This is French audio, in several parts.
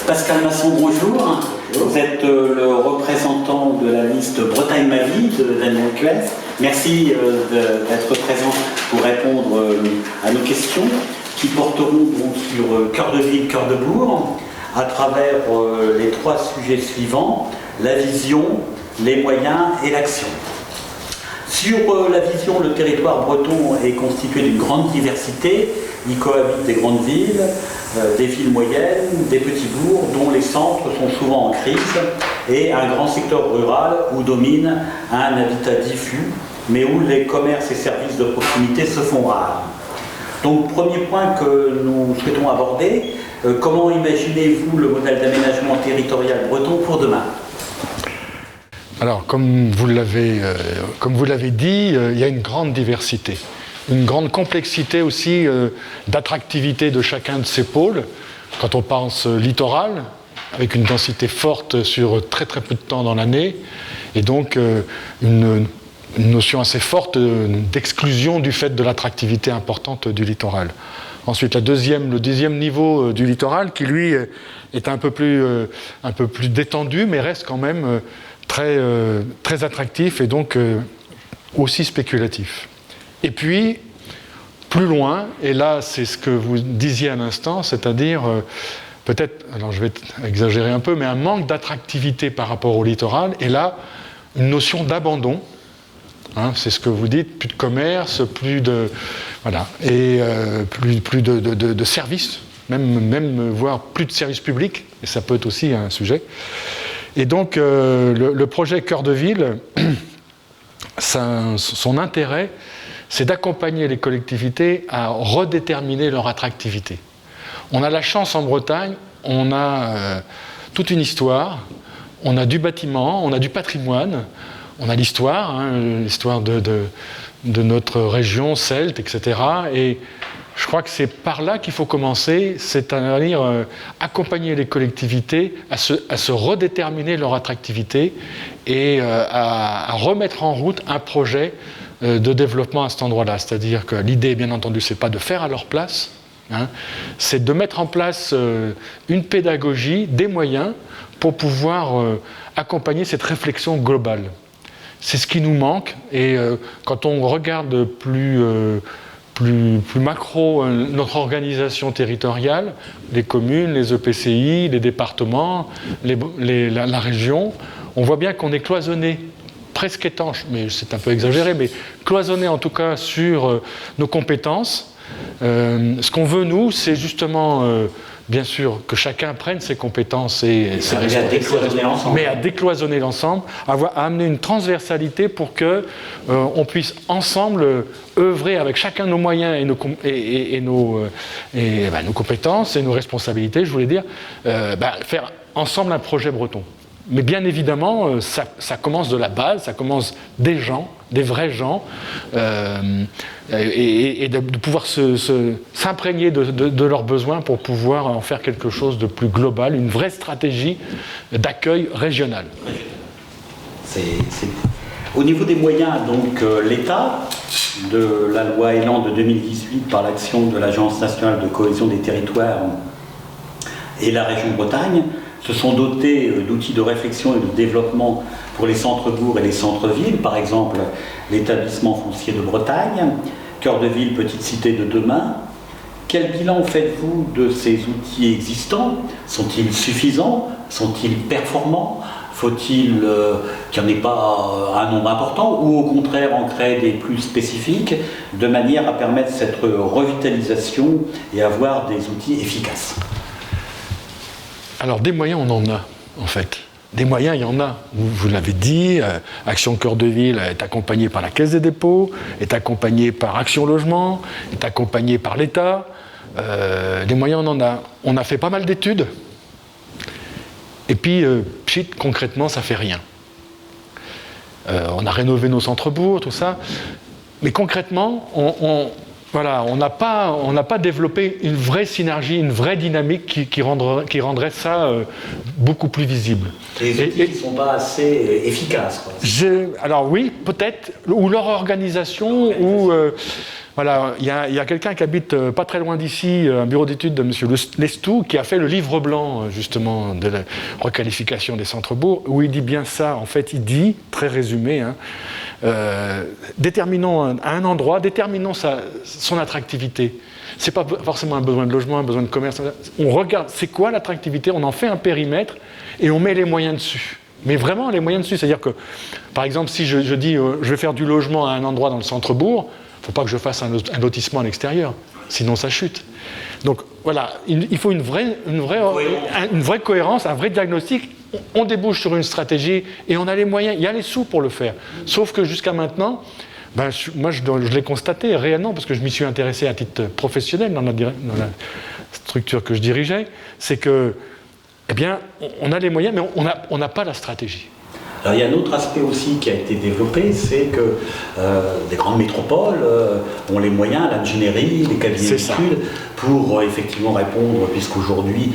Pascal Masson, bonjour. Vous êtes le représentant de la liste Bretagne ma vie de Daniel Quest. Merci d'être présent pour répondre à nos questions qui porteront donc sur cœur de ville, cœur de bourg, à travers les trois sujets suivants, la vision, les moyens et l'action. Sur la vision, le territoire breton est constitué d'une grande diversité. Y cohabitent des grandes villes, des villes moyennes, des petits bourgs dont les centres sont souvent en crise et un grand secteur rural où domine un habitat diffus mais où les commerces et services de proximité se font rares. Donc premier point que nous souhaitons aborder, comment imaginez-vous le modèle d'aménagement territorial breton pour demain ? Alors, comme vous l'avez dit, il y a une grande diversité, une grande complexité aussi d'attractivité de chacun de ces pôles. Quand on pense littoral, avec une densité forte sur très très peu de temps dans l'année, et donc une notion assez forte d'exclusion du fait de l'attractivité importante du littoral. Ensuite, le deuxième niveau du littoral, qui lui est un peu plus détendu, mais reste quand même très attractif et donc aussi spéculatif. Et puis, plus loin, et là c'est ce que vous disiez à l'instant, c'est-à-dire peut-être, alors je vais exagérer un peu, mais un manque d'attractivité par rapport au littoral, et là, une notion d'abandon, c'est ce que vous dites, plus de commerce, plus de... Voilà, et plus de services, même voire plus de services publics, et ça peut être aussi un sujet. Et donc, le projet Cœur de Ville, son intérêt, c'est d'accompagner les collectivités à redéterminer leur attractivité. On a la chance en Bretagne, on a toute une histoire, on a du bâtiment, on a du patrimoine, on a l'histoire, l'histoire de notre région celte, etc. Et je crois que c'est par là qu'il faut commencer, c'est-à-dire accompagner les collectivités à se redéterminer leur attractivité et à remettre en route un projet de développement à cet endroit-là. C'est-à-dire que l'idée, bien entendu, c'est pas de faire à leur place, c'est de mettre en place une pédagogie, des moyens pour pouvoir accompagner cette réflexion globale. C'est ce qui nous manque, et quand on regarde plus macro notre organisation territoriale, les communes, les EPCI, les départements, la région, on voit bien qu'on est cloisonné, presque étanche, mais c'est un peu exagéré, mais cloisonné en tout cas sur nos compétences. Ce qu'on veut, nous, c'est justement, bien sûr, que chacun prenne ses compétences et ses responsabilités, mais à décloisonner l'ensemble, à amener une transversalité pour que on puisse ensemble œuvrer avec chacun nos moyens et nos compétences et nos responsabilités, je voulais dire, faire ensemble un projet breton. Mais bien évidemment, ça commence de la base, ça commence des gens, des vrais gens, et de pouvoir s'imprégner de leurs besoins pour pouvoir en faire quelque chose de plus global, une vraie stratégie d'accueil régional. Au niveau des moyens, donc l'État, de la loi Elan de 2018 par l'action de l'Agence nationale de cohésion des territoires et la région Bretagne, se sont dotés d'outils de réflexion et de développement pour les centres-bourgs et les centres-villes, par exemple l'établissement foncier de Bretagne, Cœur de Ville, Petite Cité de demain. Quel bilan faites-vous de ces outils existants ? Sont-ils suffisants ? Sont-ils performants ? Faut-il qu'il n'y en ait pas un nombre important, ou au contraire en créer des plus spécifiques, de manière à permettre cette revitalisation et avoir des outils efficaces ? Alors, des moyens, on en a, en fait. Des moyens, il y en a. Vous l'avez dit, Action Cœur de Ville est accompagnée par la Caisse des dépôts, est accompagnée par Action Logement, est accompagnée par l'État. Des moyens, on en a. On a fait pas mal d'études. Et puis, concrètement, ça fait rien. On a rénové nos centres-bourgs, tout ça. Mais concrètement, on n'a pas développé une vraie synergie, une vraie dynamique qui rendrait ça beaucoup plus visible. Les outils ne sont pas assez efficaces, quoi. Alors oui, peut-être, ou leur organisation, ou Voilà, il y a quelqu'un qui habite pas très loin d'ici, un bureau d'études de M. Lestou, qui a fait le livre blanc, justement, de la requalification des centres-bourgs, où il dit bien ça. En fait, il dit, très résumé, déterminons à un endroit, déterminons son attractivité. Ce n'est pas forcément un besoin de logement, un besoin de commerce. On regarde, c'est quoi l'attractivité, on en fait un périmètre et on met les moyens dessus. Mais vraiment les moyens dessus. C'est-à-dire que, par exemple, si je dis je vais faire du logement à un endroit dans le centre-bourg, il ne faut pas que je fasse un lotissement à l'extérieur, sinon ça chute. Donc voilà, il faut une vraie cohérence, un vrai diagnostic. On débouche sur une stratégie et on a les moyens, il y a les sous pour le faire. Sauf que jusqu'à maintenant, moi je l'ai constaté réellement, parce que je m'y suis intéressé à titre professionnel dans la structure que je dirigeais, c'est que, eh bien, on a les moyens, mais on n'a pas la stratégie. Alors, il y a un autre aspect aussi qui a été développé, c'est que des grandes métropoles ont les moyens, l'ingénierie, les cabinets d'études, pour effectivement répondre, puisqu'aujourd'hui,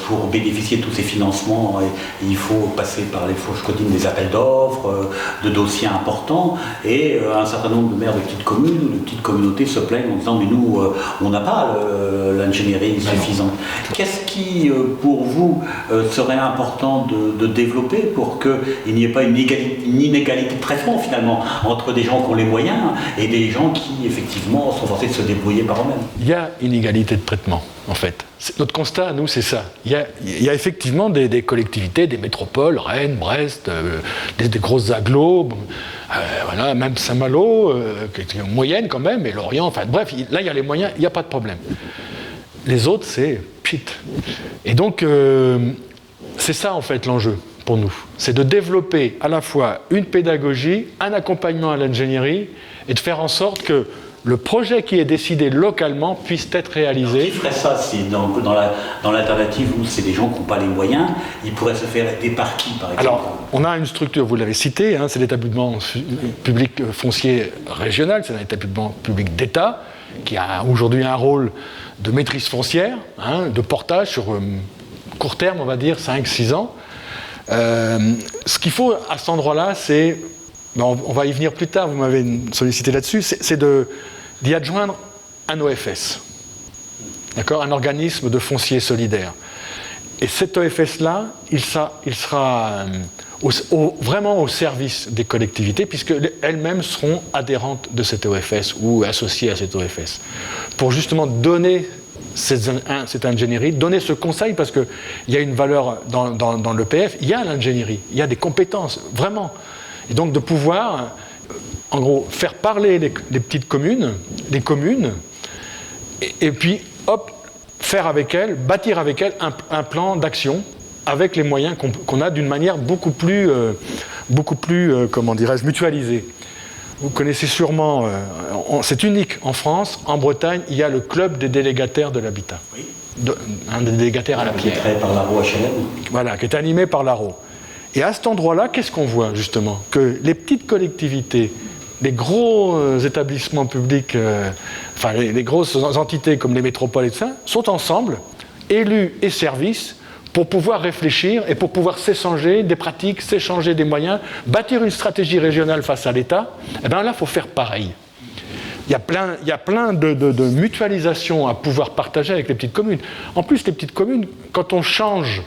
pour bénéficier de tous ces financements, il faut passer par les fourches codines des appels d'offres, de dossiers importants, et un certain nombre de maires de petites communes ou de petites communautés se plaignent en disant mais nous, on n'a pas l'ingénierie suffisante. Qu'est-ce qui, pour vous, serait important de développer pour qu'il n'y ait pas une inégalité de traitement finalement entre des gens qui ont les moyens et des gens qui effectivement sont forcés de se débrouiller par eux-mêmes? Il y a inégalité de traitement, en fait. Notre constat, nous, c'est ça. Il y a effectivement des collectivités, des métropoles, Rennes, Brest, des grosses agglos, voilà, même Saint-Malo, qui est moyenne quand même, et Lorient, enfin bref, là, il y a les moyens, il n'y a pas de problème. Les autres, c'est pchit. Et donc, c'est ça, en fait, l'enjeu pour nous. C'est de développer à la fois une pédagogie, un accompagnement à l'ingénierie, et de faire en sorte que le projet qui est décidé localement puisse être réalisé. Alors, qui ferait ça dans l'alternative où c'est des gens qui n'ont pas les moyens, ils pourraient se faire aider par qui, par exemple? Alors, on a une structure, vous l'avez cité, c'est l'établissement public foncier régional, c'est un établissement public d'État qui a aujourd'hui un rôle de maîtrise foncière, de portage sur court terme, on va dire 5-6 ans. Ce qu'il faut à cet endroit-là, c'est, on va y venir plus tard, vous m'avez sollicité là-dessus, c'est d'y adjoindre un OFS, d'accord, un organisme de foncier solidaire. Et cet OFS-là, il sera vraiment au service des collectivités, puisqu'elles-mêmes seront adhérentes de cet OFS ou associées à cet OFS, pour justement donner cette ingénierie, donner ce conseil, parce qu'il y a une valeur dans l'EPF, il y a l'ingénierie, il y a des compétences, vraiment. Et donc de pouvoir, en gros, faire parler les petites communes, les communes, et puis, hop, faire avec elles, bâtir avec elles un plan d'action avec les moyens qu'on a d'une manière beaucoup plus comment dirais-je, mutualisée. Vous connaissez sûrement, c'est unique en France, en Bretagne, il y a le club des délégataires de l'habitat. Oui. Un des délégataires à la pierre. Créé par l'ARO HLM. Voilà, qui est animé par l'ARO. Et à cet endroit-là, qu'est-ce qu'on voit justement? Que les petites collectivités, les gros établissements publics, enfin les grosses entités comme les métropoles et tout ça, sont ensemble, élus et services, pour pouvoir réfléchir et pour pouvoir s'échanger des pratiques, s'échanger des moyens, bâtir une stratégie régionale face à l'État. Et bien là, il faut faire pareil. Il y a plein de mutualisations à pouvoir partager avec les petites communes. En plus, les petites communes, quand on change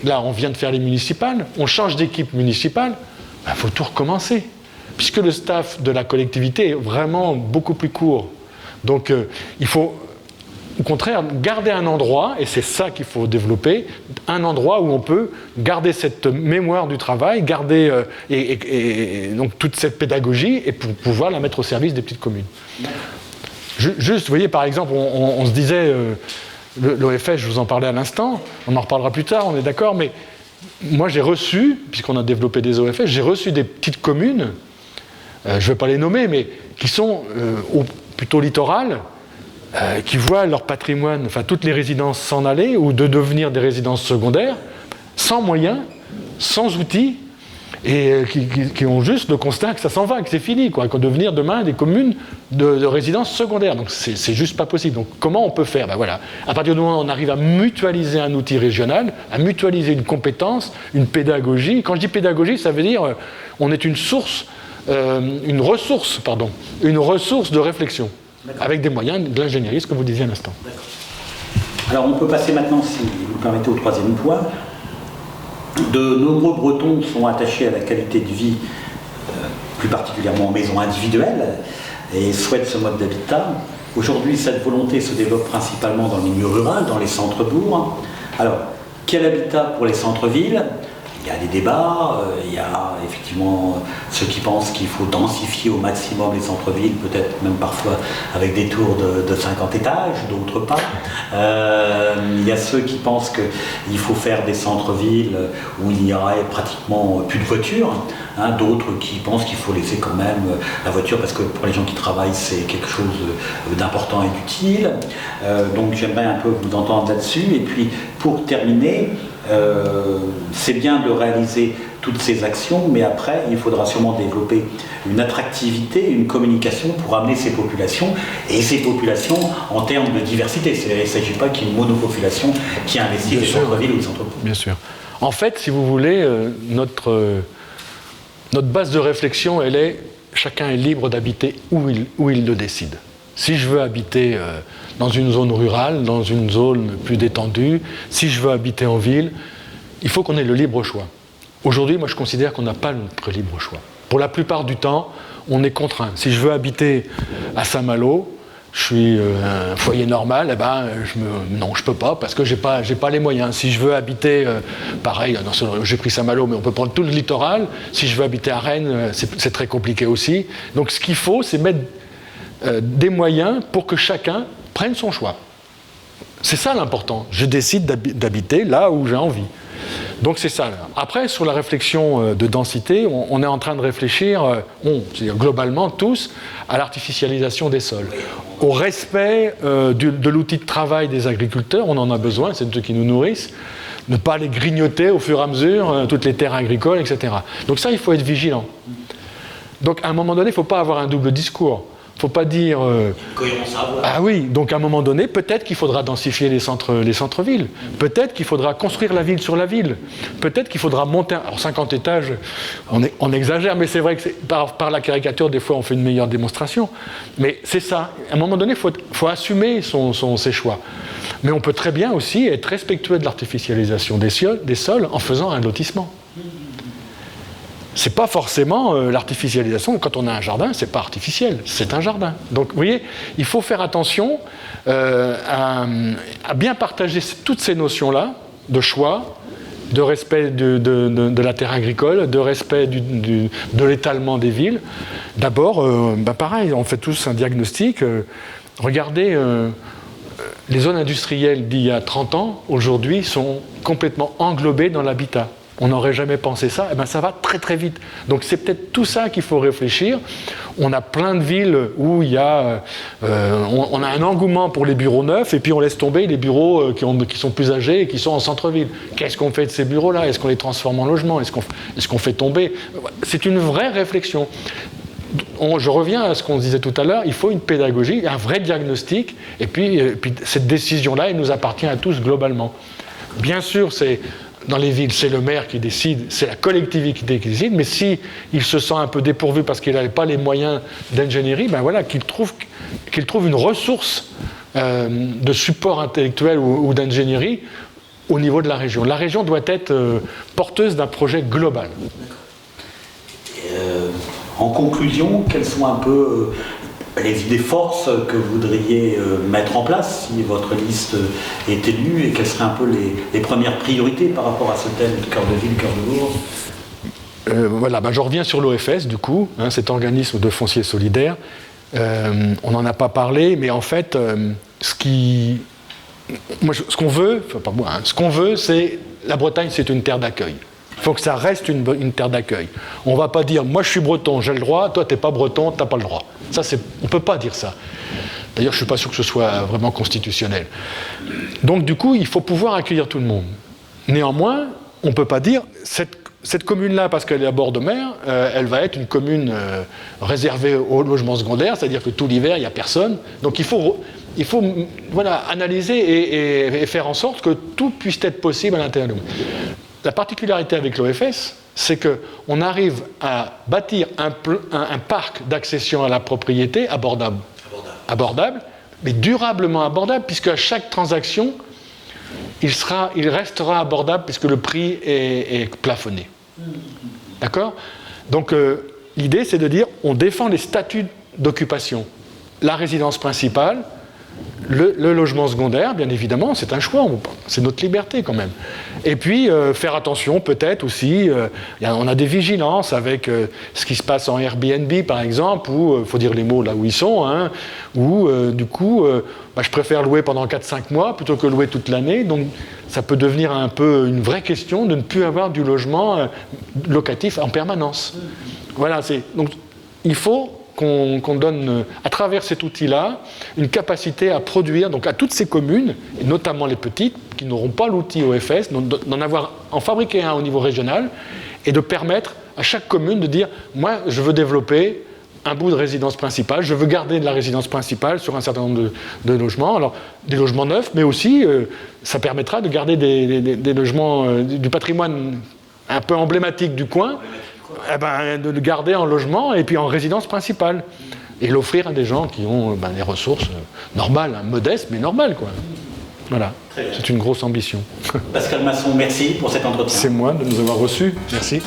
là, on vient de faire les municipales, on change d'équipe municipale, il faut tout recommencer, puisque le staff de la collectivité est vraiment beaucoup plus court. Donc, il faut, au contraire, garder un endroit, et c'est ça qu'il faut développer, un endroit où on peut garder cette mémoire du travail, garder et donc toute cette pédagogie, et pour pouvoir la mettre au service des petites communes. Juste, vous voyez, par exemple, on se disait... L'OFS, je vous en parlais à l'instant, on en reparlera plus tard, on est d'accord, mais moi j'ai reçu, puisqu'on a développé des OFS, j'ai reçu des petites communes, je ne vais pas les nommer, mais qui sont plutôt littorales, qui voient leur patrimoine, enfin toutes les résidences s'en aller, ou de devenir des résidences secondaires, sans moyens, sans outils, et qui ont juste le constat que ça s'en va, que c'est fini, quoi, qu'on devenir demain des communes de résidences secondaires. Donc c'est juste pas possible. Donc comment on peut faire? Ben voilà. À partir du moment où on arrive à mutualiser un outil régional, à mutualiser une compétence, une pédagogie. Quand je dis pédagogie, ça veut dire on est une source une ressource de réflexion, avec des moyens de l'ingénierie, ce que vous disiez à l'instant. Alors on peut passer maintenant, si vous le permettez, au troisième point. De nombreux Bretons sont attachés à la qualité de vie, plus particulièrement en maison individuelle, et souhaitent ce mode d'habitat. Aujourd'hui, cette volonté se développe principalement dans le milieu rural, dans les centres-bourgs. Alors, quel habitat pour les centres-villes ? Il y a des débats, il y a effectivement ceux qui pensent qu'il faut densifier au maximum les centres-villes, peut-être même parfois avec des tours de 50 étages, d'autres pas. Il y a ceux qui pensent qu'il faut faire des centres-villes où il n'y aurait pratiquement plus de voitures, hein, d'autres qui pensent qu'il faut laisser quand même la voiture parce que pour les gens qui travaillent c'est quelque chose d'important et d'utile. Donc j'aimerais un peu vous entendre là-dessus. Et puis pour terminer, c'est bien de réaliser toutes ces actions, mais après, il faudra sûrement développer une attractivité, une communication pour amener ces populations, et ces populations en termes de diversité. Il ne s'agit pas qu'il y ait une monopopulation qui investit les centres-villes ou les centres-bourgs. Bien sûr. En fait, si vous voulez, notre base de réflexion, elle est chacun est libre d'habiter où il le décide. Si je veux habiter dans une zone rurale, dans une zone plus détendue, si je veux habiter en ville, il faut qu'on ait le libre choix. Aujourd'hui, moi je considère qu'on n'a pas notre libre choix. Pour la plupart du temps, on est contraint. Si je veux habiter à Saint-Malo, je suis un foyer normal, non, je ne peux pas parce que je n'ai pas les moyens. Si je veux habiter, pareil, j'ai pris Saint-Malo, mais on peut prendre tout le littoral. Si je veux habiter à Rennes, c'est très compliqué aussi. Donc ce qu'il faut, c'est mettre des moyens pour que chacun prenne son choix. C'est ça l'important. Je décide d'habiter là où j'ai envie. Donc c'est ça. Après, sur la réflexion de densité, on est en train de réfléchir, c'est-à-dire globalement tous, à l'artificialisation des sols, au respect de l'outil de travail des agriculteurs. On en a besoin, c'est ceux qui nous nourrissent. Ne pas les grignoter au fur et à mesure, toutes les terres agricoles, etc. Donc ça, il faut être vigilant. Donc à un moment donné, il ne faut pas avoir un double discours. Il ne faut pas dire... cohérence à avoir. Ah oui, donc à un moment donné, peut-être qu'il faudra densifier les centres-villes. Peut-être qu'il faudra construire la ville sur la ville. Peut-être qu'il faudra monter... Alors 50 étages, on exagère, mais c'est vrai que par la caricature, des fois, on fait une meilleure démonstration. Mais c'est ça. À un moment donné, il faut assumer ses choix. Mais on peut très bien aussi être respectueux de l'artificialisation des sols en faisant un lotissement. C'est pas forcément l'artificialisation. Quand on a un jardin, c'est pas artificiel, c'est un jardin. Donc, vous voyez, il faut faire attention à bien partager toutes ces notions-là de choix, de respect de la terre agricole, de respect de l'étalement des villes. D'abord, pareil, on fait tous un diagnostic. Regardez, les zones industrielles d'il y a 30 ans, aujourd'hui, sont complètement englobées dans l'habitat. On n'aurait jamais pensé ça, ça va très très vite. Donc c'est peut-être tout ça qu'il faut réfléchir. On a plein de villes où il y a, on a un engouement pour les bureaux neufs et puis on laisse tomber les bureaux qui sont plus âgés et qui sont en centre-ville. Qu'est-ce qu'on fait de ces bureaux-là ? Est-ce qu'on les transforme en logements ? Est-ce qu'on fait tomber ? C'est une vraie réflexion. Je reviens à ce qu'on disait tout à l'heure, il faut une pédagogie, un vrai diagnostic, et puis cette décision-là, elle nous appartient à tous globalement. Bien sûr, dans les villes, c'est le maire qui décide, c'est la collectivité qui décide, mais s'il se sent un peu dépourvu parce qu'il n'avait pas les moyens d'ingénierie, qu'il trouve une ressource de support intellectuel ou d'ingénierie au niveau de la région. La région doit être porteuse d'un projet global. En conclusion, quelles sont un peu les idées forces que vous voudriez mettre en place si votre liste est élue et quelles seraient un peu les premières priorités par rapport à ce thème de cœur de ville, cœur de bourg? Je reviens sur l'OFS du coup, cet organisme de foncier solidaire. On n'en a pas parlé, mais en fait, ce qu'on veut, c'est la Bretagne, c'est une terre d'accueil. Il faut que ça reste une terre d'accueil. On ne va pas dire, moi je suis breton, j'ai le droit, toi tu n'es pas breton, tu n'as pas le droit. Ça, on ne peut pas dire ça. D'ailleurs, je ne suis pas sûr que ce soit vraiment constitutionnel. Donc du coup, il faut pouvoir accueillir tout le monde. Néanmoins, on ne peut pas dire, cette commune-là, parce qu'elle est à bord de mer, elle va être une commune réservée au logement secondaire, c'est-à-dire que tout l'hiver, il n'y a personne. Donc il faut analyser et faire en sorte que tout puisse être possible à l'intérieur de nous. La particularité avec l'OFS, c'est qu'on arrive à bâtir un parc d'accession à la propriété abordable, mais durablement abordable, puisque à chaque transaction, il restera abordable puisque le prix est plafonné. D'accord ? Donc l'idée, c'est de dire, on défend les statuts d'occupation. La résidence principale, le logement secondaire, bien évidemment, c'est un choix, c'est notre liberté quand même. Et puis, faire attention peut-être aussi, on a des vigilances avec ce qui se passe en Airbnb par exemple, où, il faut dire les mots là où ils sont, hein, où du coup, je préfère louer pendant 4-5 mois plutôt que louer toute l'année, donc ça peut devenir un peu une vraie question de ne plus avoir du logement locatif en permanence. Voilà, donc il faut qu'on donne, à travers cet outil-là, une capacité à produire, donc à toutes ces communes, et notamment les petites, qui n'auront pas l'outil OFS, en fabriquer un au niveau régional, et de permettre à chaque commune de dire, moi, je veux développer un bout de résidence principale, je veux garder de la résidence principale sur un certain nombre de logements, alors des logements neufs, mais aussi, ça permettra de garder des logements, du patrimoine un peu emblématique du coin, de le garder en logement et puis en résidence principale. Et l'offrir à des gens qui ont des ressources normales, hein, modestes, mais normales, quoi. Voilà. C'est une grosse ambition. Pascal Masson, merci pour cet entretien. C'est moi de nous avoir reçus. Merci.